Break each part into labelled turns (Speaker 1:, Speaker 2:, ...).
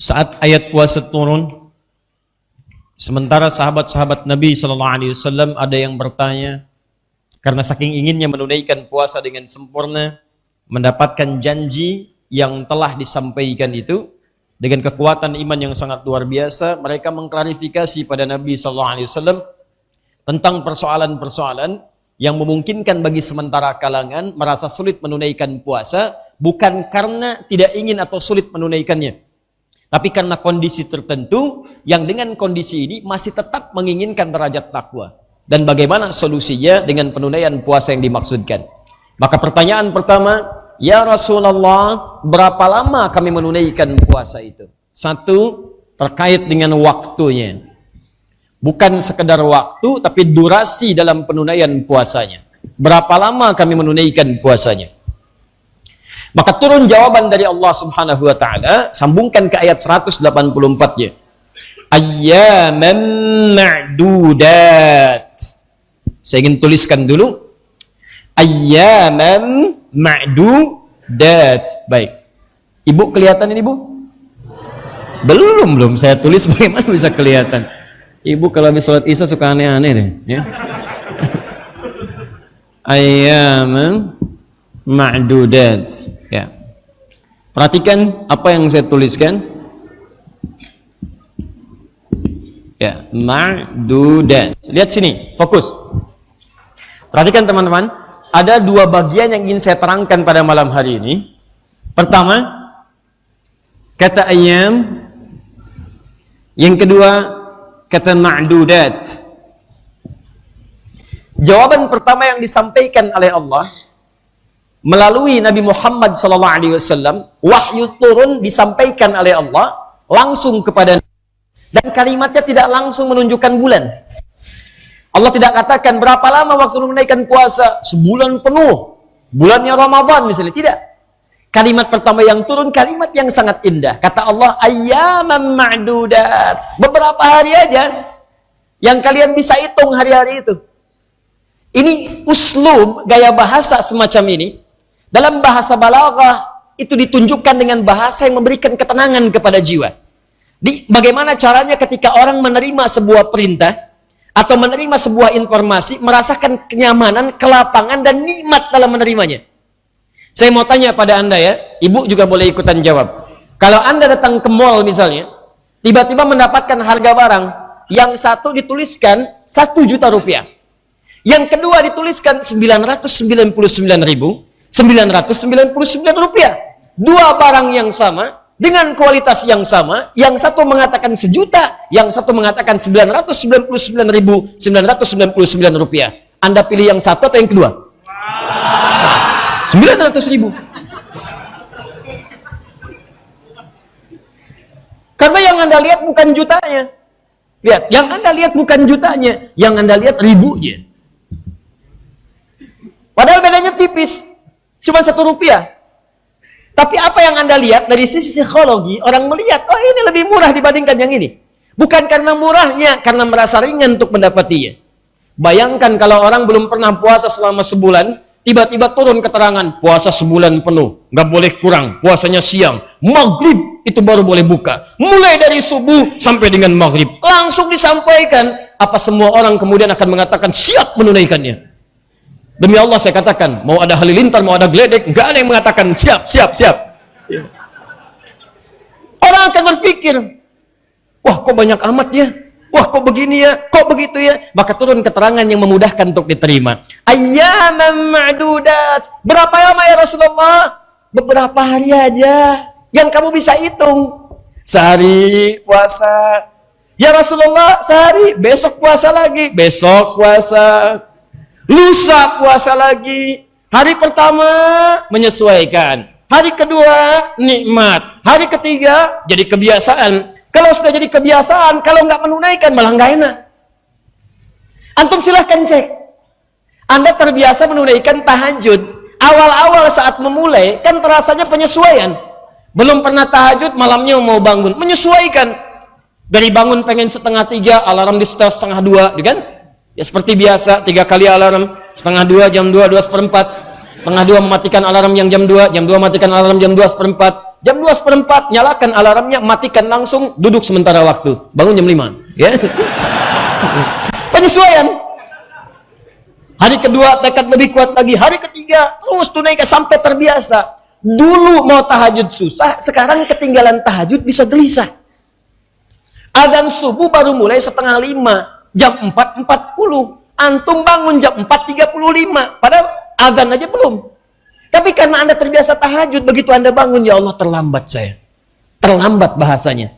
Speaker 1: saat ayat puasa turun, sementara sahabat-sahabat Nabi Shallallahu Alaihi Wasallam ada yang bertanya, karena saking inginnya menunaikan puasa dengan sempurna, mendapatkan janji yang telah disampaikan itu, dengan kekuatan iman yang sangat luar biasa, mereka mengklarifikasi pada Nabi Shallallahu Alaihi Wasallam tentang persoalan-persoalan yang memungkinkan bagi sementara kalangan merasa sulit menunaikan puasa, bukan karena tidak ingin atau sulit menunaikannya, tapi karena kondisi tertentu yang dengan kondisi ini masih tetap menginginkan derajat takwa. Dan bagaimana solusinya dengan penunaian puasa yang dimaksudkan? Maka pertanyaan pertama, ya Rasulullah, berapa lama kami menunaikan puasa itu? Satu, terkait dengan waktunya. Bukan sekedar waktu, tapi durasi dalam penunaian puasanya. Berapa lama kami menunaikan puasanya? Maka turun jawaban dari Allah Subhanahu wa taala, sambungkan ke ayat 184-nya. Ayyaman ma'dudat. Saya ingin tuliskan dulu. Ayyaman ma'dudat. Baik. Ibu kelihatan ini, Bu? Belum saya tulis, bagaimana bisa kelihatan? Ibu kalau habis sholat isya suka aneh-aneh deh, ya. Ayyaman ma'dudat. Ya. Perhatikan apa yang saya tuliskan. Ya, ma'dudat. Lihat sini, fokus. Perhatikan teman-teman, ada dua bagian yang ingin saya terangkan pada malam hari ini. Pertama, kata ayyam. Yang kedua, kata ma'dudat. Jawaban pertama yang disampaikan oleh Allah melalui Nabi Muhammad SAW, wahyu turun disampaikan oleh Allah langsung kepada Nabi, dan kalimatnya tidak langsung menunjukkan bulan. Allah tidak katakan berapa lama waktu menunaikan puasa, sebulan penuh, bulannya Ramadan misalnya, tidak. Kalimat pertama yang turun kalimat yang sangat indah. Kata Allah, ayyaman ma'dudat. Beberapa hari aja yang kalian bisa hitung hari-hari itu. Ini uslub, gaya bahasa semacam ini. Dalam bahasa balaghah itu ditunjukkan dengan bahasa yang memberikan ketenangan kepada jiwa. Bagaimana caranya ketika orang menerima sebuah perintah atau menerima sebuah informasi, merasakan kenyamanan, kelapangan, dan nikmat dalam menerimanya. Saya mau tanya pada Anda ya, Ibu juga boleh ikutan jawab. Kalau Anda datang ke mall misalnya, tiba-tiba mendapatkan harga barang, yang satu dituliskan 1 juta rupiah, yang kedua dituliskan 999.999 rupiah. Dua barang yang sama, dengan kualitas yang sama, yang satu mengatakan 1 juta, yang satu mengatakan 999.999 rupiah. Anda pilih yang satu atau yang kedua? 900.000. Karena yang Anda lihat bukan jutanya. Lihat, yang Anda lihat bukan jutanya, yang Anda lihat ribunya. Padahal bedanya tipis, cuma 1 rupiah. Tapi apa yang Anda lihat dari sisi psikologi, orang melihat, oh ini lebih murah dibandingkan yang ini. Bukan karena murahnya, karena merasa ringan untuk mendapatinya. Bayangkan kalau orang belum pernah puasa selama sebulan, tiba-tiba turun keterangan, puasa sebulan penuh, nggak boleh kurang, puasanya siang, maghrib itu baru boleh buka, mulai dari subuh sampai dengan maghrib, langsung disampaikan, apa semua orang kemudian akan mengatakan siap menunaikannya? Demi Allah saya katakan, mau ada halilintar, mau ada geledek, nggak ada yang mengatakan siap. Orang akan berpikir, wah kok banyak amat ya, wah kok begini ya, kok begitu ya. Maka turun keterangan yang memudahkan untuk diterima. Ayyaman ma'dudat. Berapa lama ya Rasulullah? Beberapa hari aja yang kamu bisa hitung. Sehari puasa, ya Rasulullah, sehari, besok puasa lagi, besok puasa, lusa puasa lagi. Hari pertama menyesuaikan, hari kedua nikmat, hari ketiga jadi kebiasaan. Kalau sudah jadi kebiasaan, kalau nggak menunaikan malah nggak enak. Antum silahkan cek. Anda terbiasa menunaikan tahajud. Awal-awal saat memulai kan terasanya penyesuaian. Belum pernah tahajud, malamnya mau bangun, menyesuaikan. Dari bangun pengen 2:30, alarm di setel 1:30, kan? Ya seperti biasa, 3 kali alarm, 1:30, jam 2, 2:04, 1:30 mematikan alarm yang jam 2, jam 2 matikan alarm jam 2:04. Jam 2:04 nyalakan alarmnya, matikan langsung, duduk sementara waktu. Bangun jam 5. Ya. Penyesuaian. Hari kedua tekad lebih kuat lagi. Hari ketiga terus tunaikan sampai terbiasa. Dulu mau tahajud susah, sekarang ketinggalan tahajud bisa gelisah. Adzan subuh baru mulai 4:30, jam 4:40. Antum bangun jam 4:35, padahal adzan aja belum. Tapi karena Anda terbiasa tahajud, begitu Anda bangun, ya Allah terlambat saya. Terlambat bahasanya.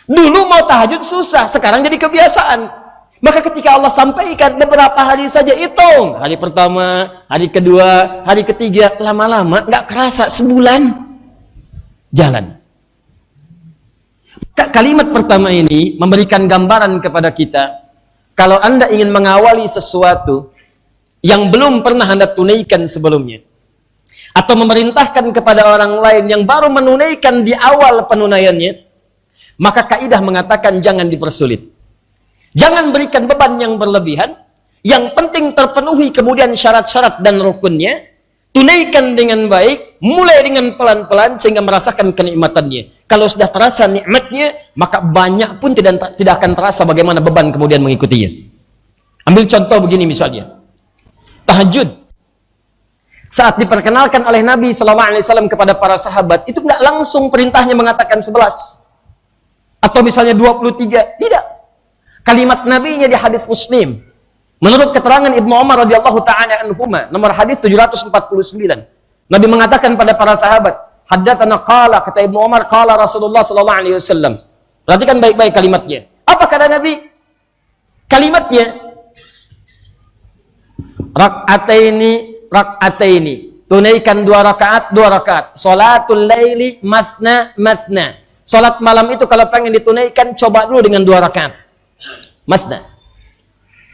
Speaker 1: Dulu mau tahajud susah, sekarang jadi kebiasaan. Maka ketika Allah sampaikan beberapa hari saja, hitung. Hari pertama, hari kedua, hari ketiga, lama-lama nggak kerasa sebulan jalan. Kalimat pertama ini memberikan gambaran kepada kita, kalau Anda ingin mengawali sesuatu yang belum pernah Anda tunaikan sebelumnya, atau memerintahkan kepada orang lain yang baru menunaikan di awal penunaiannya, maka kaidah mengatakan jangan dipersulit. Jangan berikan beban yang berlebihan. Yang penting terpenuhi kemudian syarat-syarat dan rukunnya. Tunaikan dengan baik, mulai dengan pelan-pelan sehingga merasakan kenikmatannya. Kalau sudah terasa nikmatnya, maka banyak pun tidak akan terasa bagaimana beban kemudian mengikutinya. Ambil contoh begini misalnya. Tahajud. Saat diperkenalkan oleh Nabi SAW kepada para sahabat, itu nggak langsung perintahnya mengatakan 11 atau misalnya 23, tidak. Kalimat Nabi-nya di hadis Muslim, menurut keterangan Ibnu Umar radhiyallahu taala anhuma, nomor hadis 749, Nabi mengatakan pada para sahabat, haddatsana qala, kata Ibnu Umar, qala Rasulullah SAW. Perhatikan baik-baik kalimatnya. Apa kata Nabi? Kalimatnya, rak'ataini, tunaikan 2 rakaat, 2 rakaat. Salatul laili masna masna. Salat malam itu kalau pengen ditunaikan, coba dulu dengan 2 rakaat. Masna.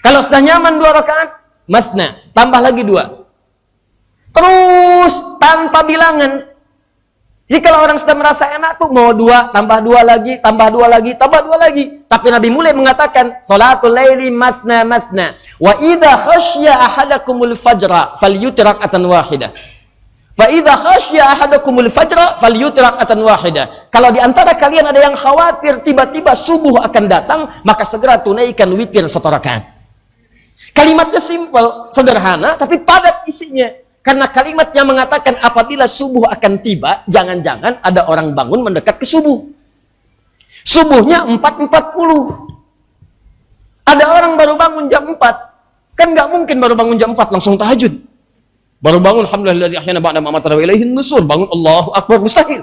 Speaker 1: Kalau sudah nyaman 2 rakaat, masna, tambah lagi 2. Terus tanpa bilangan. Jadi kalau orang sudah merasa enak tuh mau 2, tambah 2 lagi, tambah 2 lagi, tambah 2 lagi. Tapi Nabi mulai mengatakan salatul laili masna masna. Wa idza khasya ahadakumul fajra falyutir rak'atan wahidah. Fa idza khasya ahadakumul fajra falyutir rak'atan wahidah. Kalau di antara kalian ada yang khawatir tiba-tiba subuh akan datang, maka segera tunaikan witir 1 rakaat. Kalimatnya simpel, sederhana, tapi padat isinya. Karena kalimat yang mengatakan apabila subuh akan tiba, jangan-jangan ada orang bangun mendekat ke subuh. Subuhnya 4:40. Ada orang baru bangun jam 4. Kan nggak mungkin baru bangun jam 4 langsung tahajud. Baru bangun, alhamdulillah ahyana ba'da ma amata wa ilaihin nusur. Bangun Allahu Akbar, mustahil.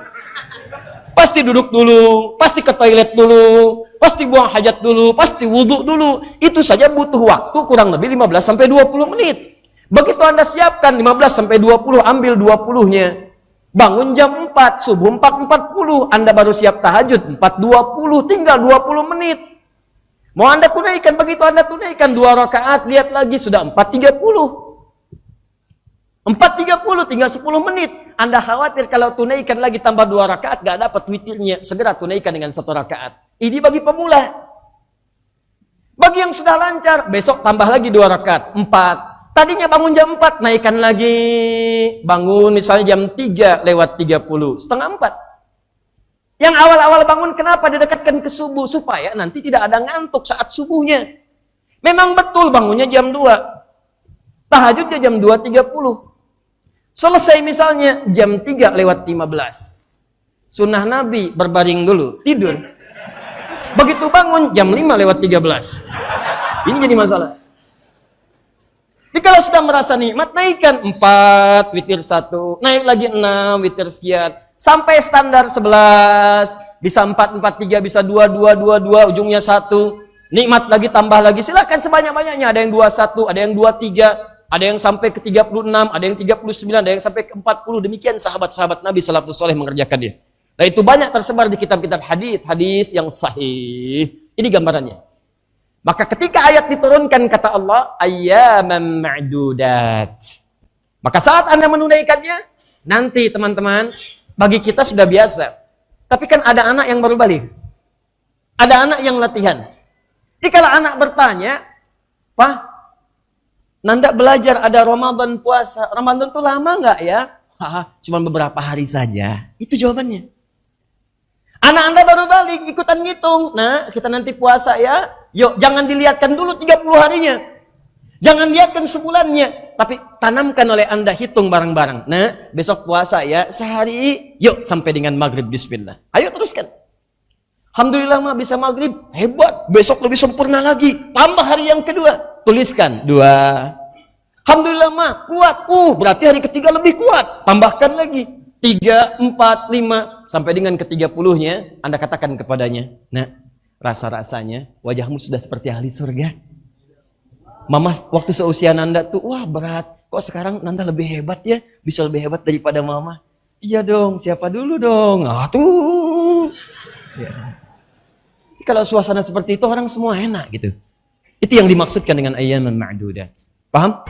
Speaker 1: Pasti duduk dulu, pasti ke toilet dulu, pasti buang hajat dulu, pasti wudhu dulu. Itu saja butuh waktu kurang lebih 15 sampai 20 menit. Begitu Anda siapkan 15 sampai 20, ambil 20-nya. Bangun jam 4, subuh 4:40, Anda baru siap tahajud 4:20, tinggal 20 menit. Mau Anda tunaikan, begitu Anda tunaikan 2 rakaat, lihat lagi sudah 4:30. 4:30 tinggal 10 menit. Anda khawatir kalau tunaikan lagi tambah 2 rakaat gak dapat witirnya, segera tunaikan dengan 1 rakaat. Ini bagi pemula. Bagi yang sudah lancar, besok tambah lagi 2 rakaat, 4. Tadinya bangun jam 4, naikkan lagi. Bangun misalnya jam 3:30, setengah 4. Yang awal-awal bangun kenapa didekatkan ke subuh? Supaya nanti tidak ada ngantuk saat subuhnya. Memang betul bangunnya jam 2. Tahajudnya jam 2:30. Selesai misalnya jam 3:15. Sunnah Nabi berbaring dulu, tidur. Begitu bangun jam 5:13. Ini jadi masalah. Jadi kalau sudah merasa nikmat, naikkan 4, witir 1, naik lagi 6, witir sekian. Sampai standar 11, bisa 4, 4, 3, bisa 2, 2, 2, 2, ujungnya 1. Nikmat lagi, tambah lagi, silakan sebanyak-banyaknya. Ada yang 21, ada yang 23, ada yang sampai ke 36, ada yang 39, ada yang sampai ke 40. Demikian sahabat-sahabat Nabi salafus saleh mengerjakannya. Nah itu banyak tersebar di kitab-kitab hadis yang sahih. Ini gambarannya. Maka ketika ayat diturunkan kata Allah, ayyaman ma'dudat. Maka saat Anda menunaikannya, nanti teman-teman, bagi kita sudah biasa. Tapi kan ada anak yang baru balik. Ada anak yang latihan. Jadi kalau anak bertanya, Pak, Nanda belajar ada Ramadan puasa. Ramadan itu lama nggak ya? Cuma beberapa hari saja. Itu jawabannya. Anak Anda baru balik, ikutan ngitung. Nah, kita nanti puasa ya. Yuk, jangan dilihatkan dulu 30 harinya. Jangan lihatkan sebulannya. Tapi tanamkan oleh Anda, hitung bareng-bareng. Nah, besok puasa ya, sehari. Yuk, sampai dengan maghrib, bismillah. Ayo teruskan. Alhamdulillah mah bisa maghrib. Hebat, besok lebih sempurna lagi. Tambah hari yang kedua. Tuliskan, 2. Alhamdulillah mah kuat. Berarti hari ketiga lebih kuat. Tambahkan lagi. 3, 4, 5. Sampai dengan ke-30-nya, Anda katakan kepadanya, nah, rasa-rasanya wajahmu sudah seperti ahli surga. Mama waktu seusia Nanda tuh, wah berat. Kok sekarang Nanda lebih hebat ya? Bisa lebih hebat daripada Mama. Iya dong, siapa dulu dong? Tuh. Ya. Kalau suasana seperti itu, orang semua enak gitu. Itu yang dimaksudkan dengan ayyaman ma'dudat. Paham?